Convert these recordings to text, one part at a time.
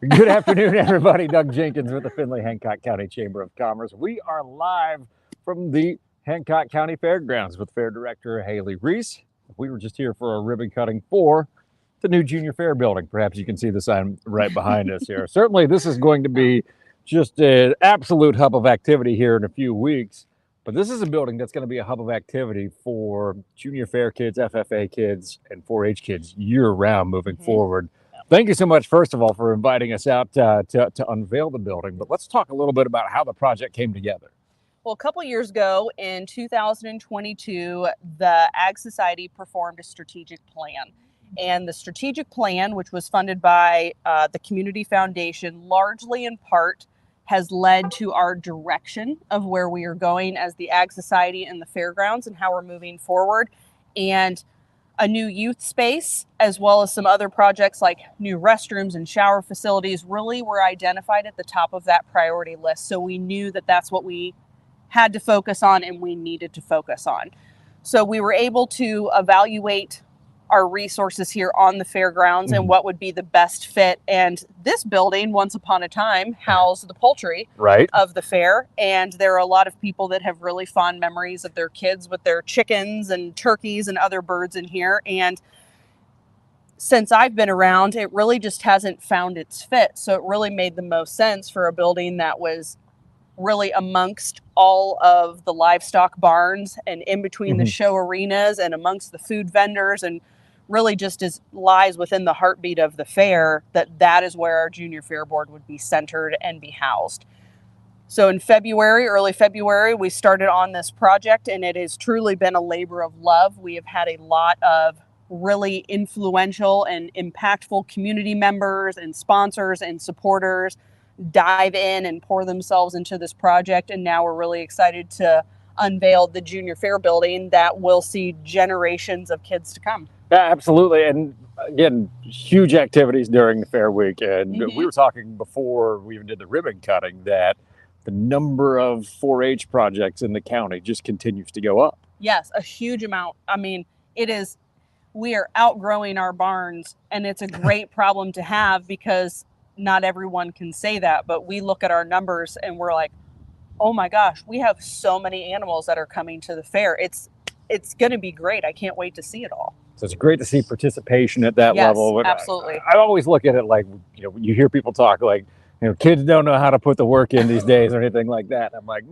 Good afternoon, everybody. Doug Jenkins with the Findlay Hancock County Chamber of Commerce. We are live from the Hancock County Fairgrounds with Fair Director Haley Reese. We were just here for a ribbon cutting for the new Junior Fair building. Perhaps you can see the sign right behind us here. Certainly, this is going to be just an absolute hub of activity here in a few weeks. But this is a building that's going to be a hub of activity for Junior Fair kids, FFA kids, and 4-H kids year-round moving forward. Thank you so much, first of all, for inviting us out to unveil the building. But let's talk a little bit about how the project came together. Well, a couple years ago in 2022, the Ag Society performed a strategic plan. And the strategic plan, which was funded by the Community Foundation, largely in part has led to our direction of where we are going as the Ag Society and the fairgrounds and how we're moving forward. And a new youth space, as well as some other projects like new restrooms and shower facilities, really were identified at the top of that priority list. So we knew that that's what we had to focus on and we needed to focus on. So we were able to evaluate our resources here on the fairgrounds and what would be the best fit. And this building, once upon a time, housed the poultry of the fair. And there are a lot of people that have really fond memories of their kids with their chickens and turkeys and other birds in here. And since I've been around, it really just hasn't found its fit. So it really made the most sense for a building that was really amongst all of the livestock barns and in between the show arenas and amongst the food vendors, and really just lies within the heartbeat of the fair, that is where our Junior Fair Board would be centered and be housed. So in February, early February, we started on this project, and it has truly been a labor of love. We have had a lot of really influential and impactful community members and sponsors and supporters dive in and pour themselves into this project. And now we're really excited to unveil the Junior Fair building that will see generations of kids to come. Yeah, absolutely. And again, huge activities during the fair week. And we were talking before we even did the ribbon cutting that the number of 4-H projects in the county just continues to go up. Yes, a huge amount. I mean, we are outgrowing our barns, and it's a great problem to have because not everyone can say that, but we look at our numbers and we're like, oh my gosh, we have so many animals that are coming to the fair. It's going to be great. I can't wait to see it all. So it's great to see participation at that level. Absolutely. I always look at it like, you hear people talk like, kids don't know how to put the work in these days or anything like that. And I'm like,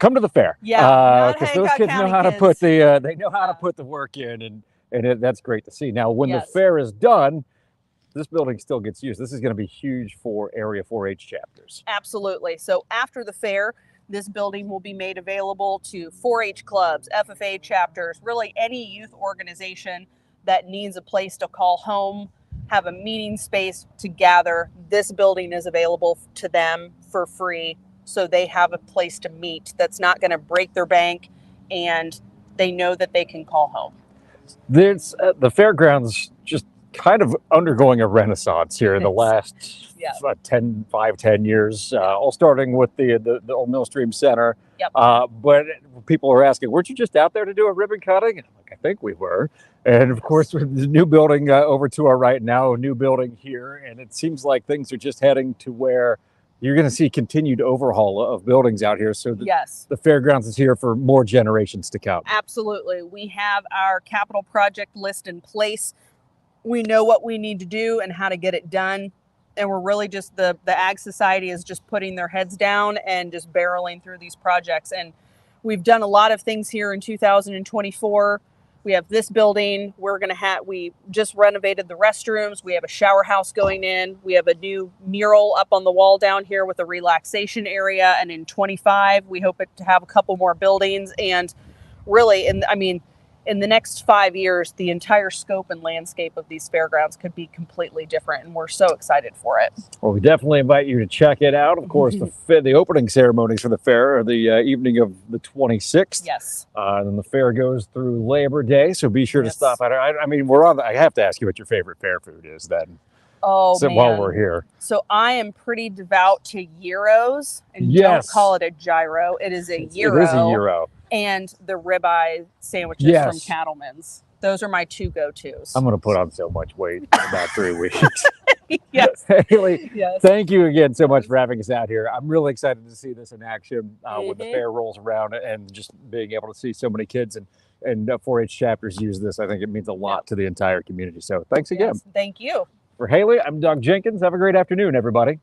come to the fair. Yeah, because those kids know how to put they know how to put the work in, and that's great to see. Now, when the fair is done, this building still gets used. This is going to be huge for area 4-H chapters. Absolutely. So after the fair, this building will be made available to 4-H clubs, FFA chapters, really any youth organization that needs a place to call home, have a meeting space to gather. This building is available to them for free, so they have a place to meet that's not going to break their bank, and they know that they can call home. There's the fairgrounds just kind of undergoing a renaissance here in the last 10 years, all starting with the old Millstream Center. But people are asking, weren't you just out there to do a ribbon cutting? And I'm like, I think we were. And of course, with the new building over to our right now, a new building here. And it seems like things are just heading to where you're going to see continued overhaul of buildings out here. So the fairgrounds is here for more generations to come. Absolutely. We have our capital project list in place. We know what we need to do and how to get it done. And we're really just, the Ag Society is just putting their heads down and just barreling through these projects. And we've done a lot of things here in 2024. We have this building. We just renovated the restrooms. We have a shower house going in. We have a new mural up on the wall down here with a relaxation area. And in 25, we hope to have a couple more buildings. And really, in the next 5 years, the entire scope and landscape of these fairgrounds could be completely different, and we're so excited for it. Well, we definitely invite you to check it out. Of course, the opening ceremonies for the fair are the evening of the 26th. Yes. And then the fair goes through Labor Day, so be sure to stop at it. I have to ask you what your favorite fair food is then. Oh, man. While we're here. So I am pretty devout to gyros, and don't call it a gyro. It is a gyro. It is a gyro. And the ribeye sandwiches from Cattleman's. Those are my two go-tos. I'm going to put on so much weight in about 3 weeks. Yes. Haley, Yes. thank you again so much for having us out here. I'm really excited to see this in action when the Mhm. fair rolls around, and just being able to see so many kids and 4-H chapters use this. I think it means a lot to the entire community. So thanks again. Yes. Thank you. For Haley, I'm Doug Jenkins. Have a great afternoon, everybody.